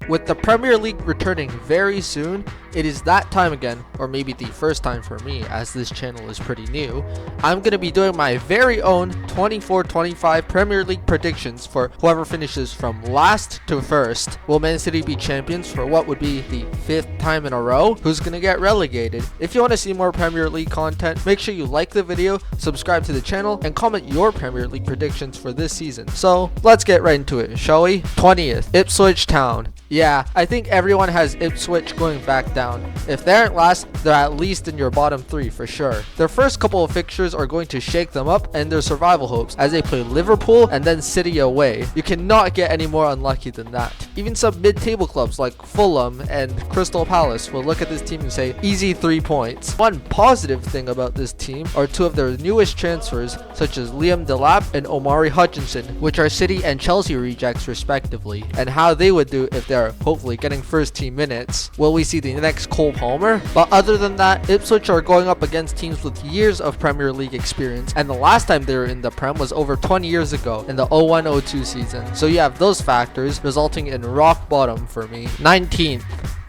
With the Premier League returning very soon, it is that time again, or maybe the first time for me as this channel is pretty new. I'm going to be doing my very own 24-25 Premier League predictions for whoever finishes from last to first. Will Man City be champions for what would be the 5th time in a row? Who's going to get relegated? If you want to see more Premier League content, make sure you like the video, subscribe to the channel, and comment your Premier League predictions for this season. So let's get right into it, shall we? 20th, Ipswich Town. Yeah, I think everyone has Ipswich going back down. If they aren't last, they're at least in your bottom 3 for sure. Their first couple of fixtures are going to shake them up and their survival hopes as they play Liverpool and then City away. You cannot get any more unlucky than that. Even some mid-table clubs like Fulham and Crystal Palace will look at this team and say, easy 3 points. One positive thing about this team are 2 of their newest transfers, such as Liam Delap and Omari Hutchinson, which are City and Chelsea rejects respectively, and how they would do if they're hopefully getting first team minutes. Will we see the next Cole Palmer? But other than that, Ipswich are going up against teams with years of Premier League experience, and the last time they were in the Prem was over 20 years ago in the 01-02 season. So you have those factors resulting in rock bottom for me. 19th,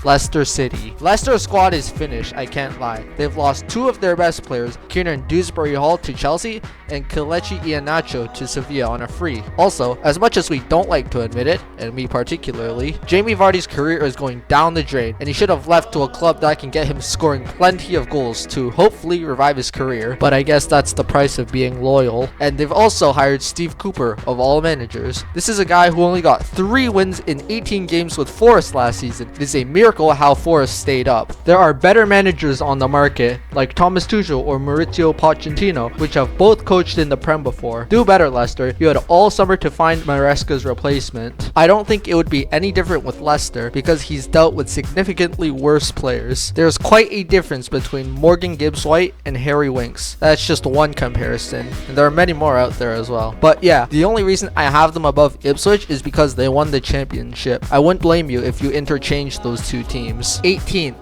Leicester City. Leicester's squad is finished, I can't lie. They've lost 2 of their best players, Kieran Dewsbury-Hall to Chelsea and Kelechi Iheanacho to Sevilla on a free. Also, as much as we don't like to admit it, and me particularly, Jamie Vardy's career is going down the drain and he should have left to a club that can get him scoring plenty of goals to hopefully revive his career, but I guess that's the price of being loyal. And they've also hired Steve Cooper of all managers. This is a guy who only got 3 wins in 18 games with Forest last season. It is a miracle how Forest stayed up. There are better managers on the market like Thomas Tuchel or Maurizio Pochettino, which have both coached in the Prem before. Do better, Leicester. You had all summer to find Maresca's replacement. I don't think it would be any different with Leicester because he's dealt with significantly worse players. There's quite a difference between Morgan Gibbs-White and Harry Winks. That's just one comparison, and there are many more out there as well. But yeah, the only reason I have them above Ipswich is because they won the championship. I wouldn't blame you if you interchange those 2 teams. 18th,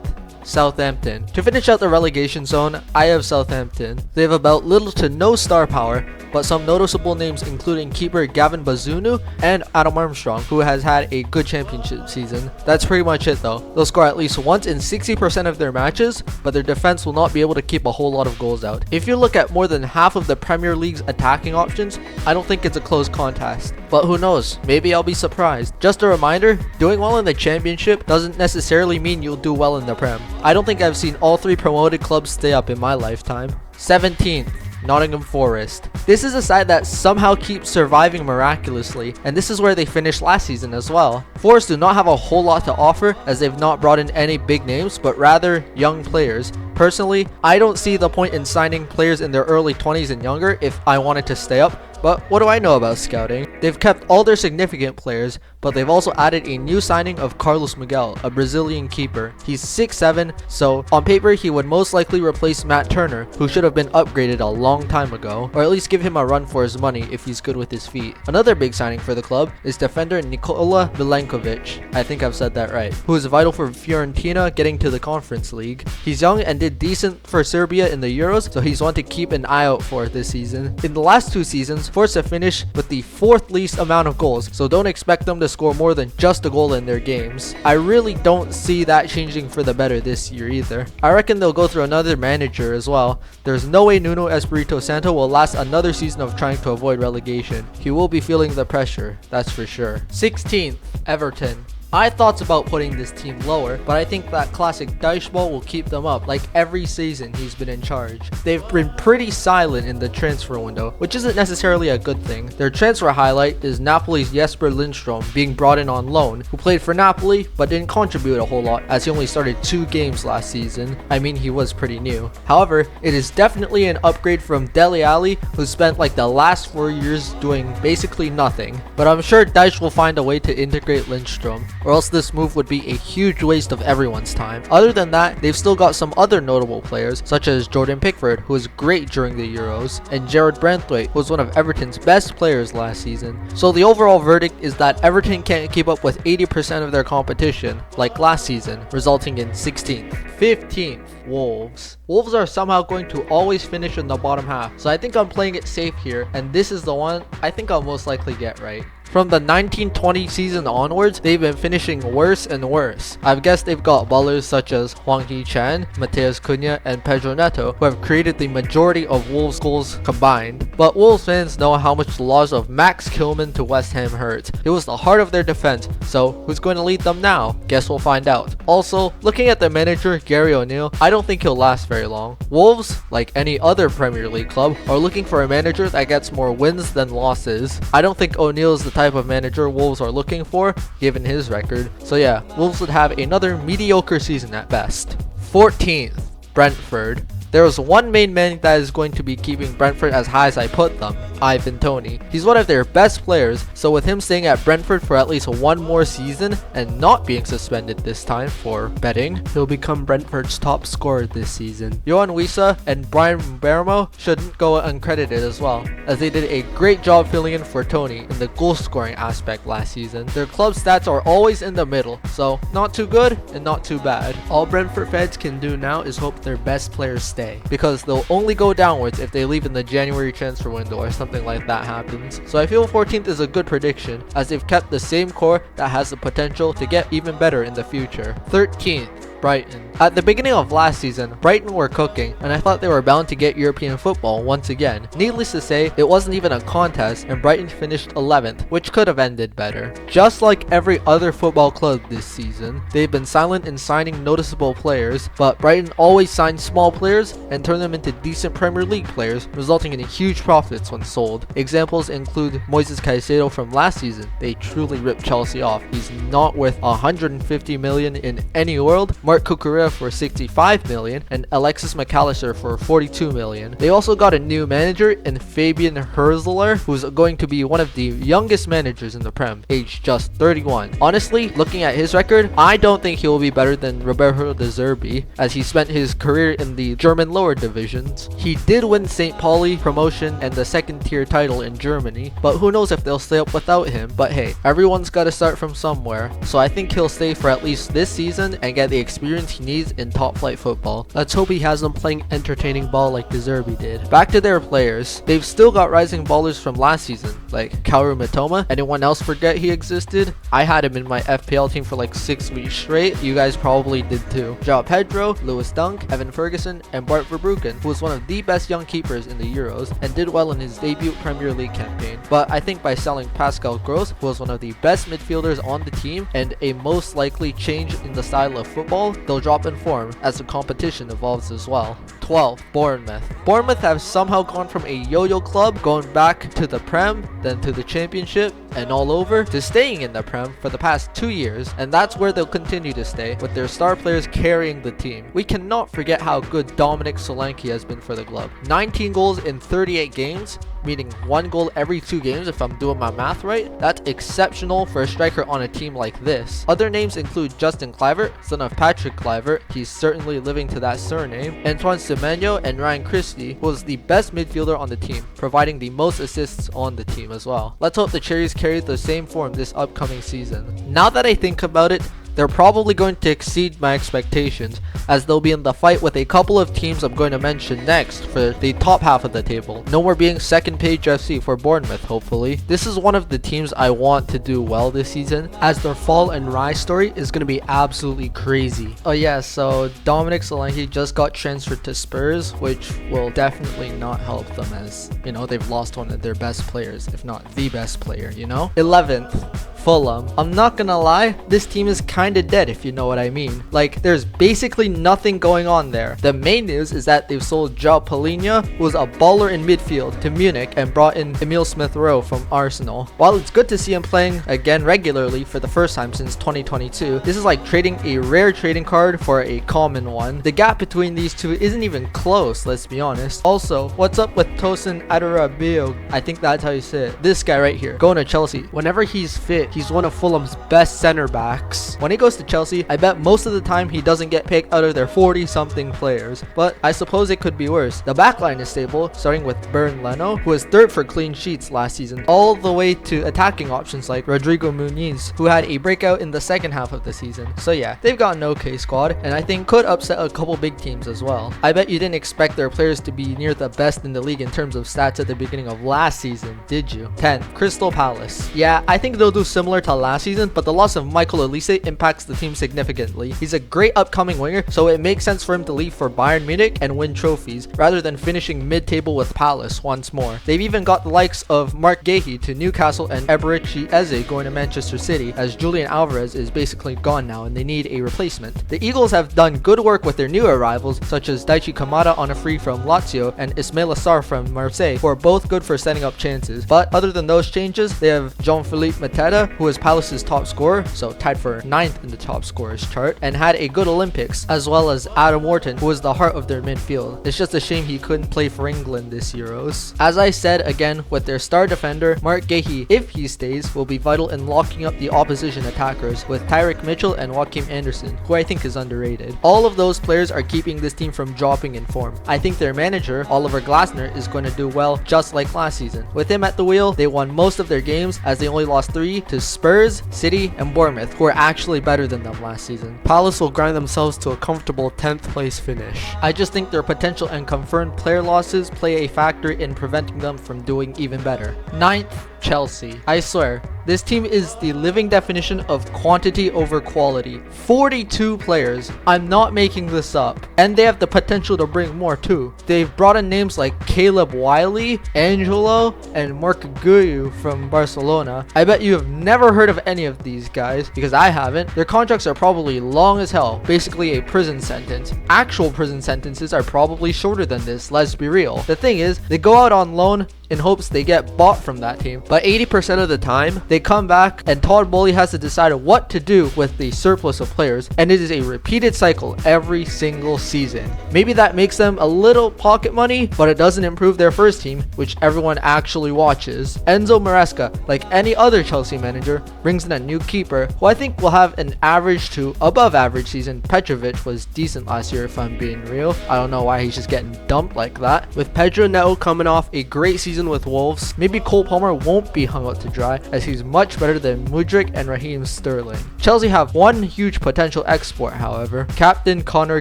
Southampton. To finish out the relegation zone, I have Southampton. They have about little to no star power, but some noticeable names including keeper Gavin Bazunu and Adam Armstrong, who has had a good championship season. That's pretty much it though. They'll score at least once in 60% of their matches, but their defense will not be able to keep a whole lot of goals out. If you look at more than half of the Premier League's attacking options, I don't think it's a close contest. But who knows, maybe I'll be surprised. Just a reminder, doing well in the championship doesn't necessarily mean you'll do well in the Prem. I don't think I've seen all 3 promoted clubs stay up in my lifetime. 17th, Nottingham Forest. This is a side that somehow keeps surviving miraculously, and this is where they finished last season as well. Forest do not have a whole lot to offer as they've not brought in any big names, but rather young players. Personally, I don't see the point in signing players in their early 20s and younger if I wanted to stay up, but what do I know about scouting? They've kept all their significant players, but they've also added a new signing of Carlos Miguel, a Brazilian keeper. He's 6'7", so on paper he would most likely replace Matt Turner, who should have been upgraded a long time ago, or at least give him a run for his money if he's good with his feet. Another big signing for the club is defender Nikola Milenkovic, I think I've said that right, who is vital for Fiorentina getting to the Conference League. He's young and did decent for Serbia in the Euros, so he's one to keep an eye out for this season. In the last 2 seasons, Forest have finished with the 4th least amount of goals, so don't expect them to score more than just a goal in their games. I really don't see that changing for the better this year either. I reckon they'll go through another manager as well. There's no way Nuno Espirito Santo will last another season of trying to avoid relegation. He will be feeling the pressure, that's for sure. 16th, Everton. I had thoughts about putting this team lower, but I think that classic Dyche ball will keep them up like every season he's been in charge. They've been pretty silent in the transfer window, which isn't necessarily a good thing. Their transfer highlight is Napoli's Jesper Lindstrom being brought in on loan, who played for Napoli but didn't contribute a whole lot as he only started 2 games last season. I mean, he was pretty new. However, it is definitely an upgrade from Dele Alli, who spent like the last 4 years doing basically nothing. But I'm sure Dyche will find a way to integrate Lindstrom, or else this move would be a huge waste of everyone's time. Other than that, they've still got some other notable players, such as Jordan Pickford, who was great during the Euros, and Jared Branthwaite, who was one of Everton's best players last season. So the overall verdict is that Everton can't keep up with 80% of their competition, like last season, resulting in 16th. 15th, Wolves. Wolves are somehow going to always finish in the bottom half, so I think I'm playing it safe here, and this is the one I think I'll most likely get right. From the 1920 season onwards, they've been finishing worse and worse. I've guessed they've got ballers such as Hwang Hee-chan, Mateus Cunha, and Pedro Neto, who have created the majority of Wolves goals combined. But Wolves fans know how much the loss of Max Kilman to West Ham hurt. It was the heart of their defense, so who's going to lead them now? Guess we'll find out. Also, looking at the manager, Gary O'Neill, I don't think he'll last very long. Wolves, like any other Premier League club, are looking for a manager that gets more wins than losses. I don't think O'Neill is the type of manager Wolves are looking for, given his record. So yeah, Wolves would have another mediocre season at best. 14th, Brentford. There was one main man that is going to be keeping Brentford as high as I put them, Ivan Toney. He's one of their best players, so with him staying at Brentford for at least one more season and not being suspended this time for betting, He'll become Brentford's top scorer this season. Johan Wissa and Brian Bermo shouldn't go uncredited as well, as they did a great job filling in for Toney in the goal scoring aspect last season. Their club stats are always in the middle, so not too good and not too bad. All Brentford fans can do now is hope their best players stay. Because they'll only go downwards if they leave in the January transfer window or something like that happens. So I feel 14th is a good prediction, as they've kept the same core that has the potential to get even better in the future. 13th, Brighton. At the beginning of last season, Brighton were cooking, and I thought they were bound to get European football once again. Needless to say, it wasn't even a contest, and Brighton finished 11th, which could have ended better. Just like every other football club this season, they've been silent in signing noticeable players, but Brighton always signs small players and turn them into decent Premier League players, resulting in huge profits when sold. Examples include Moises Caicedo from last season. They truly ripped Chelsea off. He's not worth 150 million in any world. Mark Cucurella for 65 million and Alexis McAllister for 42 million. They also got a new manager in Fabian Herzler, who's going to be one of the youngest managers in the Prem, aged just 31. Honestly, looking at his record, I don't think he will be better than Roberto De Zerbi, as he spent his career in the German lower divisions. He did win St. Pauli promotion and the second tier title in Germany, but who knows if they'll stay up without him. But hey, everyone's got to start from somewhere, so I think he'll stay for at least this season and get the experience he needs in top flight football. Let's hope he has them playing entertaining ball like De Zerbi did. Back to their players, they've still got rising ballers from last season, like Kaoru Mitoma. Anyone else forget he existed? I had him in my FPL team for like 6 weeks straight. You guys probably did too. João Pedro, Lewis Dunk, Evan Ferguson, and Bart Verbruggen, who was one of the best young keepers in the Euros and did well in his debut Premier League campaign. But I think by selling Pascal Gross, who was one of the best midfielders on the team and a most likely change in the style of football, they'll drop in form as the competition evolves as well. 12. Bournemouth. Bournemouth have somehow gone from a yo-yo club, going back to the Prem, then to the Championship, and all over, to staying in the Prem for the past 2 years, and that's where they'll continue to stay, with their star players carrying the team. We cannot forget how good Dominic Solanke has been for the club. 19 goals in 38 games, meaning 1 goal every 2 games if I'm doing my math right. That's exceptional for a striker on a team like this. Other names include Justin Kluivert, son of Patrick Kluivert, he's certainly living to that surname, Antoine Semenyo, and Ryan Christie, who was the best midfielder on the team, providing the most assists on the team as well. Let's hope the Cherries carry the same form this upcoming season. Now that I think about it, they're probably going to exceed my expectations, as they'll be in the fight with a couple of teams I'm going to mention next for the top half of the table. No more being second page FC for Bournemouth, hopefully. This is one of the teams I want to do well this season, as their fall and rise story is going to be absolutely crazy. Oh yeah, so Dominic Solanke just got transferred to Spurs, which will definitely not help them, as, you know, they've lost one of their best players, if not the best player, you know? 11th. Fulham. I'm not gonna lie, this team is kinda dead, if you know what I mean. Like, there's basically nothing going on there. The main news is that they've sold João Palhinha, who was a baller in midfield, to Munich and brought in Emil Smith-Rowe from Arsenal. While it's good to see him playing again regularly for the first time since 2022, this is like trading a rare trading card for a common one. The gap between these two isn't even close, let's be honest. Also, what's up with Tosin Adarabioyo? I think that's how you say it. This guy right here, going to Chelsea. Whenever he's fit, he's one of Fulham's best center backs. When he goes to Chelsea, I bet most of the time he doesn't get picked out of their 40-something players, but I suppose it could be worse. The backline is stable, starting with Bernd Leno, who was third for clean sheets last season, all the way to attacking options like Rodrigo Muniz, who had a breakout in the second half of the season. So yeah, they've got an okay squad, and I think could upset a couple big teams as well. I bet you didn't expect their players to be near the best in the league in terms of stats at the beginning of last season, did you? 10. Crystal Palace. Yeah, I think they'll do similar to last season, but the loss of Michael Elise impacts the team significantly. He's a great upcoming winger, so it makes sense for him to leave for Bayern Munich and win trophies, rather than finishing mid-table with Palace once more. They've even got the likes of Mark Gahey to Newcastle and Eberechi Eze going to Manchester City, as Julian Alvarez is basically gone now and they need a replacement. The Eagles have done good work with their new arrivals, such as Daichi Kamada on a free from Lazio and Ismail Assar from Marseille, who are both good for setting up chances. But other than those changes, they have Jean-Philippe Mateta, who is Palace's top scorer, so tied for 9th in the top scorers chart, and had a good Olympics, as well as Adam Wharton, who was the heart of their midfield. It's just a shame he couldn't play for England this Euros. As I said again, with their star defender, Mark Gahey, if he stays, will be vital in locking up the opposition attackers with Tyrick Mitchell and Joachim Anderson, who I think is underrated. All of those players are keeping this team from dropping in form. I think their manager, Oliver Glasner, is going to do well just like last season. With him at the wheel, they won most of their games, as they only lost 3 to Spurs, City, and Bournemouth, who are actually better than them last season. Palace will grind themselves to a comfortable 10th place finish. I just think their potential and confirmed player losses play a factor in preventing them from doing even better. 9th, Chelsea. I swear, this team is the living definition of quantity over quality. 42 players. I'm not making this up. And they have the potential to bring more too. They've brought in names like Caleb Wiley, Angelo, and Marc Guiu from Barcelona. I bet you have never heard of any of these guys, because I haven't. Their contracts are probably long as hell, basically a prison sentence. Actual prison sentences are probably shorter than this, let's be real. The thing is, they go out on loan in hopes they get bought from that team, but 80% of the time they come back and Todd Boehly has to decide what to do with the surplus of players, and it is a repeated cycle every single season. Maybe that makes them a little pocket money, but it doesn't improve their first team, which everyone actually watches. Enzo Maresca, like any other Chelsea manager, brings in a new keeper who I think will have an average to above average season. Petrovic was decent last year, if I'm being real. I don't know why he's just getting dumped like that. With Pedro Neto coming off a great season with Wolves, maybe Cole Palmer won't be hung out to dry, as he's much better than Mudryk and Raheem Sterling. Chelsea have one huge potential export, however: Captain Conor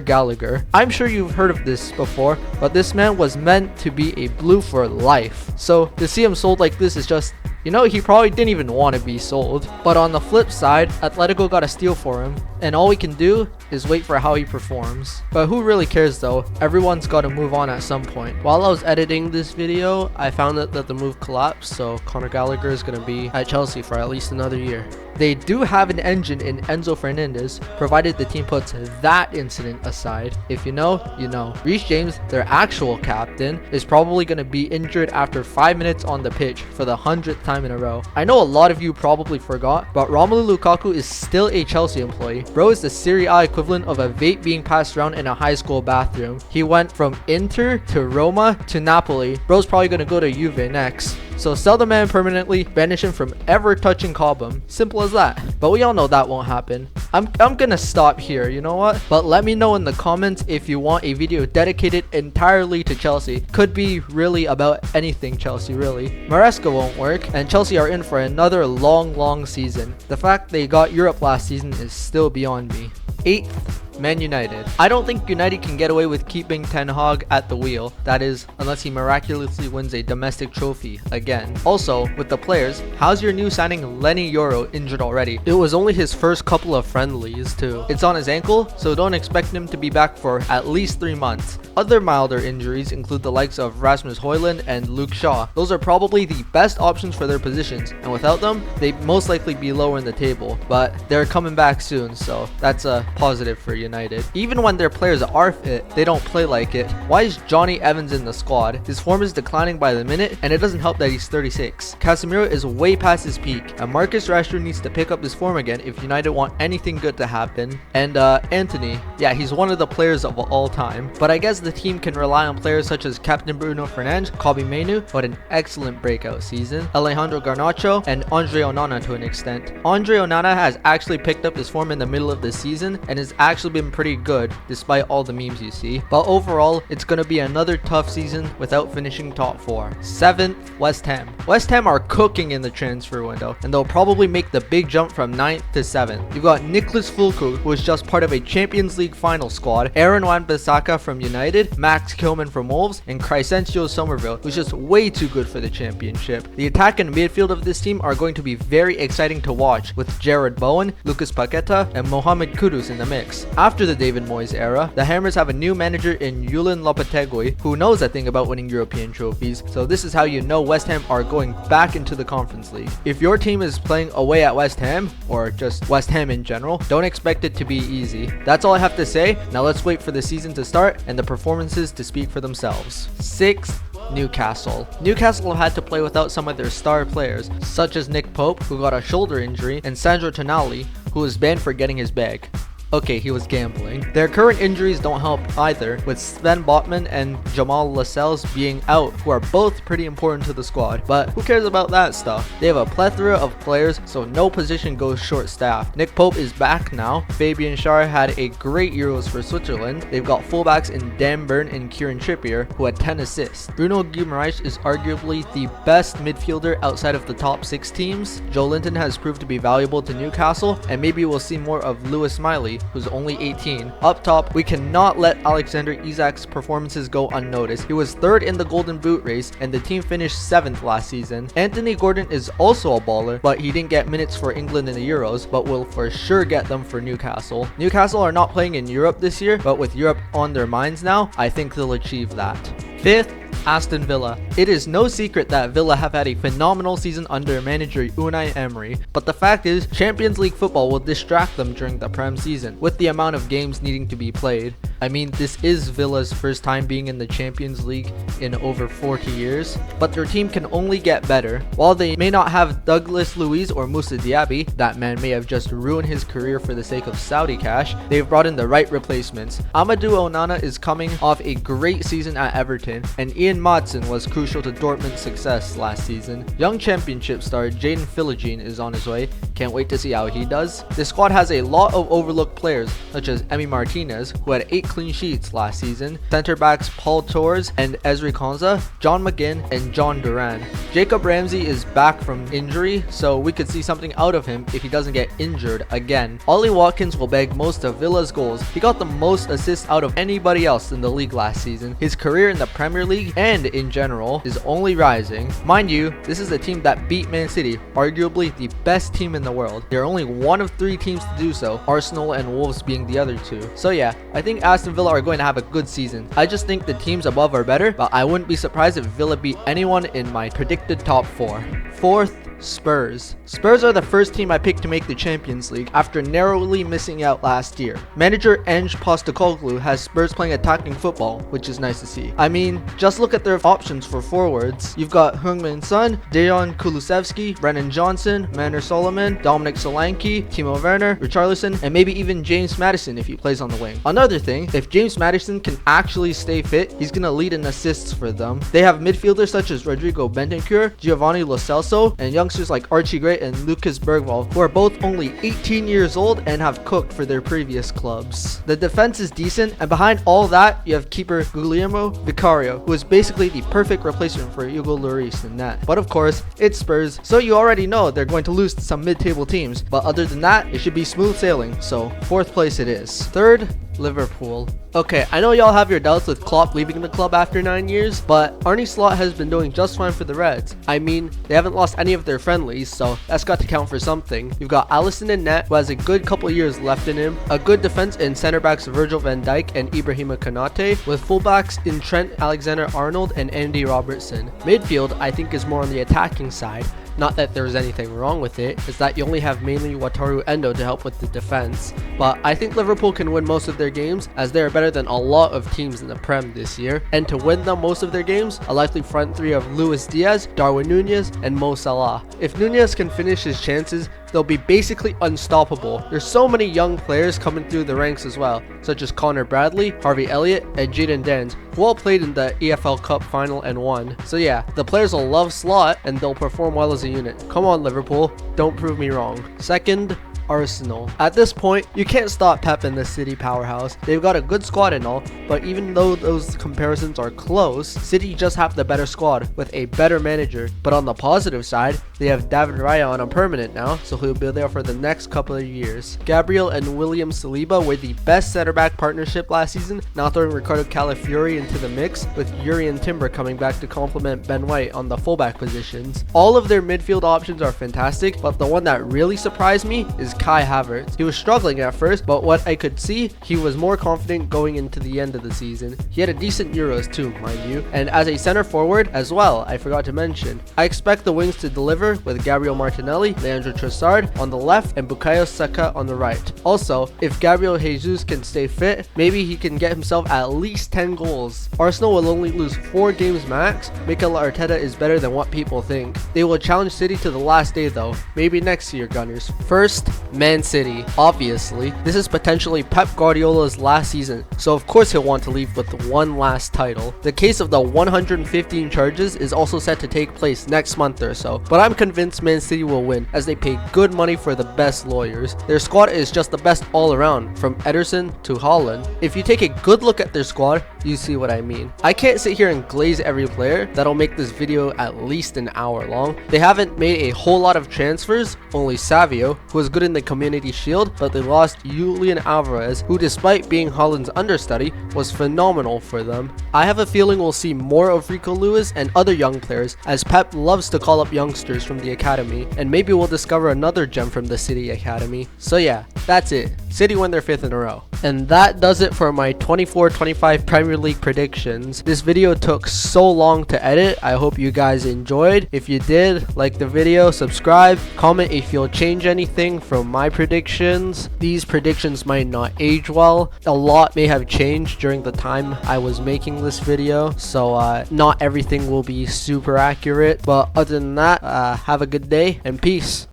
Gallagher. I'm sure you've heard of this before, but this man was meant to be a blue for life. So to see him sold like this is just, you know, he probably didn't even want to be sold. But on the flip side, Atletico got a steal for him, and all we can do is wait for how he performs. But who really cares though? Everyone's got to move on at some point. While I was editing this video, I found out that the move collapsed, so Conor Gallagher is going to be at Chelsea for at least another year. They do have an engine in Enzo Fernandez, provided the team puts that incident aside. If you know, you know. Reece James, their actual captain, is probably going to be injured after 5 minutes on the pitch for the 100th time in a row. I know a lot of you probably forgot, but Romelu Lukaku is still a Chelsea employee. Bro is the Serie A equivalent of a vape being passed around in a high school bathroom. He went from Inter to Roma to Napoli. Bro's probably going to go to Juve next. So sell the man permanently, banish him from ever touching Cobham. Simple as that. But we all know that won't happen. I'm gonna stop here, you know what? But let me know in the comments if you want a video dedicated entirely to Chelsea. Could be really about anything Chelsea, really. Maresca won't work, and Chelsea are in for another long season. The fact they got Europe last season is still beyond me. 8th, Man United. I don't think United can get away with keeping Ten Hag at the wheel. That is, unless he miraculously wins a domestic trophy again. Also, with the players, how's your new signing Lenny Yoro injured already? It was only his first couple of friendlies too. It's on his ankle, so don't expect him to be back for at least 3 months. Other milder injuries include the likes of Rasmus Højlund and Luke Shaw. Those are probably the best options for their positions, and without them, they'd most likely be lower in the table. But they're coming back soon, so that's a positive for you. United. Even when their players are fit, they don't play like it. Why is Johnny Evans in the squad? His form is declining by the minute, and it doesn't help that he's 36. Casemiro is way past his peak, and Marcus Rashford needs to pick up his form again if United want anything good to happen. And Anthony, yeah, he's one of the players of all time, but I guess the team can rely on players such as Captain Bruno Fernandes, Kobbie Mainoo, who had an excellent breakout season, Alejandro Garnacho, and Andre Onana to an extent. Andre Onana has actually picked up his form in the middle of the season and has actually been pretty good despite all the memes you see, but overall it's going to be another tough season without finishing top 4. 7th, West Ham. West Ham are cooking in the transfer window, and they'll probably make the big jump from 9th to 7th. You've got Nicholas Fulkrug, who is just part of a Champions League final squad, Aaron Wan-Bissaka from United, Max Kilman from Wolves, and Crescencio Somerville, who's just way too good for the championship. The attack and midfield of this team are going to be very exciting to watch, with Jared Bowen, Lucas Paqueta, and Mohamed Kudus in the mix. After the David Moyes era, the Hammers have a new manager in Julen Lopetegui, who knows a thing about winning European trophies, so this is how you know West Ham are going back into the Conference League. If your team is playing away at West Ham, or just West Ham in general, don't expect it to be easy. That's all I have to say. Now let's wait for the season to start and the performances to speak for themselves. 6th, Newcastle. Newcastle have had to play without some of their star players, such as Nick Pope, who got a shoulder injury, and Sandro Tonali, who was banned for getting his bag. Okay, he was gambling. Their current injuries don't help either, with Sven Botman and Jamal Lascelles being out, who are both pretty important to the squad, but who cares about that stuff? They have a plethora of players, so no position goes short-staffed. Nick Pope is back now. Fabian Schär had a great Euros for Switzerland. They've got fullbacks in Dan Burn and Kieran Trippier, who had 10 assists. Bruno Guimaraes is arguably the best midfielder outside of the top 6 teams. Joe Linton has proved to be valuable to Newcastle, and maybe we'll see more of Lewis Smiley, who's only 18. Up top, we cannot let Alexander Isak's performances go unnoticed. He was 3rd in the Golden Boot race, and the team finished 7th last season. Anthony Gordon is also a baller, but he didn't get minutes for England in the Euros, but will for sure get them for Newcastle. Newcastle are not playing in Europe this year, but with Europe on their minds now, I think they'll achieve that. 5th, Aston Villa. It is no secret that Villa have had a phenomenal season under manager Unai Emery, but the fact is, Champions League football will distract them during the Prem season, with the amount of games needing to be played. I mean, this is Villa's first time being in the Champions League in over 40 years, but their team can only get better. While they may not have Douglas Luiz or Moussa Diaby, that man may have just ruined his career for the sake of Saudi cash, they've brought in the right replacements. Amadou Onana is coming off a great season at Everton, and Ian Maatsen was crucial to Dortmund's success last season. Young championship star Jaden Philogene is on his way. Can't wait to see how he does. This squad has a lot of overlooked players, such as Emi Martinez, who had 8 clean sheets last season, center backs Paul Torres and Ezri Konsa, John McGinn, and John Duran. Jacob Ramsey is back from injury, so we could see something out of him if he doesn't get injured again. Ollie Watkins will bag most of Villa's goals. He got the most assists out of anybody else in the league last season. His career in the Premier League and in general is only rising. Mind you, this is a team that beat Man City, arguably the best team in the world. They're only one of 3 teams to do so, Arsenal and Wolves being the other 2. So yeah, I think Aston Villa are going to have a good season. I just think the teams above are better, but I wouldn't be surprised if Villa beat anyone in my predicted top 4. 4th, Spurs. Spurs are the first team I picked to make the Champions League after narrowly missing out last year. Manager Ange Postecoglou has Spurs playing attacking football, which is nice to see. I mean, just look at their options for forwards. You've got Heung-min Son, Dejan Kulusevski, Brennan Johnson, Manor Solomon, Dominic Solanke, Timo Werner, Richarlison, and maybe even James Maddison if he plays on the wing. Another thing, if James Maddison can actually stay fit, he's gonna lead in assists for them. They have midfielders such as Rodrigo Bentancur, Giovanni Lo Celso, and youngsters like Archie Gray and Lucas Bergvall, who are both only 18 years old and have cooked for their previous clubs. The defense is decent, and behind all that, you have keeper Guillermo Vicario, who is basically the perfect replacement for Hugo Lloris in net. But of course, it's Spurs, so you already know they're going to lose to some mid-table teams, but other than that, it should be smooth sailing, so 4th place it is. 3rd, Liverpool. Okay, I know y'all have your doubts with Klopp leaving the club after 9 years, but Arne Slot has been doing just fine for the Reds. I mean, they haven't lost any of their friendlies, so that's got to count for something. You've got Alisson in net, who has a good couple years left in him, a good defense in center backs Virgil van Dijk and Ibrahima Konate, with fullbacks in Trent Alexander-Arnold and Andy Robertson. Midfield, I think, is more on the attacking side. Not that there's anything wrong with it, it's that you only have mainly Wataru Endo to help with the defense. But I think Liverpool can win most of their games, as they are better than a lot of teams in the Prem this year. And to win them most of their games, a likely front three of Luis Diaz, Darwin Nunez, and Mo Salah. If Nunez can finish his chances, they'll be basically unstoppable. There's so many young players coming through the ranks as well, such as Connor Bradley, Harvey Elliott, and Jadon Danns, who all played in the EFL Cup final and won. So yeah, the players will love Slot and they'll perform well as a unit. Come on Liverpool, don't prove me wrong. Second, Arsenal. At this point, you can't stop Pep in the City powerhouse. They've got a good squad and all, but even though those comparisons are close, City just have the better squad with a better manager. But on the positive side, they have David Raya on a permanent now, so he'll be there for the next couple of years. Gabriel and William Saliba were the best center-back partnership last season, now throwing Ricardo Calafiori into the mix, with Yuri and Timber coming back to complement Ben White on the fullback positions. All of their midfield options are fantastic, but the one that really surprised me is Kai Havertz. He was struggling at first, but what I could see, he was more confident going into the end of the season. He had a decent Euros too, mind you, and as a center forward as well, I forgot to mention. I expect the wings to deliver with Gabriel Martinelli, Leandro Trossard on the left, and Bukayo Saka on the right. Also, if Gabriel Jesus can stay fit, maybe he can get himself at least 10 goals. Arsenal will only lose 4 games max. Mikel Arteta is better than what people think. They will challenge City to the last day though, maybe next year, Gunners. First, Man City. Obviously, this is potentially Pep Guardiola's last season, so of course he'll want to leave with one last title. The case of the 115 charges is also set to take place next month or so, but I'm convinced Man City will win as they pay good money for the best lawyers. Their squad is just the best all around, from Ederson to Haaland. If you take a good look at their squad, you see what I mean. I can't sit here and glaze every player. That'll make this video at least an hour long. They haven't made a whole lot of transfers, only Savio, who was good in the Community Shield, but they lost Julian Alvarez, who despite being Haaland's understudy, was phenomenal for them. I have a feeling we'll see more of Rico Lewis and other young players, as Pep loves to call up youngsters from the academy, and maybe we'll discover another gem from the City Academy. So yeah, that's it. City won their 5th in a row. And that does it for my 24-25 Premier League predictions. This video took so long to edit. I hope you guys enjoyed. If you did, like the video, subscribe, comment if you'll change anything from my predictions. These predictions might not age well. A lot may have changed during the time I was making this video, so not everything will be super accurate. But other than that, have a good day and peace.